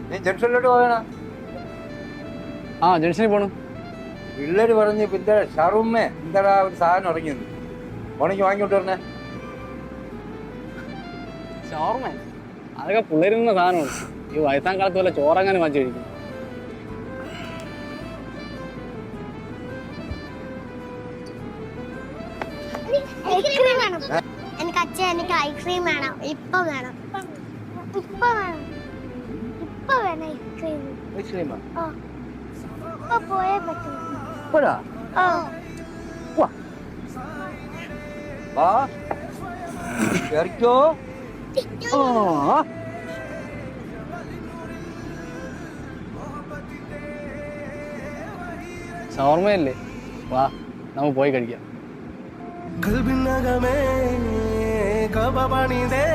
നീ ജംഗ്ഷനിലോട്ട് പോകണ? ആ ജംഗ്ഷനിൽ പോണു. പിള്ളേര് പറഞ്ഞ് പിന്നെ ഷറുമ്മേ എന്താടാ ഒരു സാധനം ഇറങ്ങിയത്, ഉണക്കി വാങ്ങിക്കൊണ്ട് വരണേ. ഷവർമ്മ അതൊക്കെ പിള്ളേരുന്ന സാധനമാണ്. ഈ വയസ്സാം കാലത്ത് വല്ല ചോറങ്ങനെ വാങ്ങിച്ചു കഴിക്കും. എനിക്ക് അച്ഛൻ എനിക്ക് ഐസ്ക്രീം വേണം, ഇപ്പൊ വേണം, ഇപ്പൊ വേണം, ഇപ്പൊ വേണം ഐസ്ക്രീം. ഐസ്ക്രീമാ? ഇപ്പൊ പോയേ പറ്റും. ഇപ്പോഴാ? വാ കേറിക്കോ. ഷവർമ്മയല്ലേ, വാ നമുക്ക് പോയി കഴിക്കാം. കൽബിനകമേ കബ പണിതേ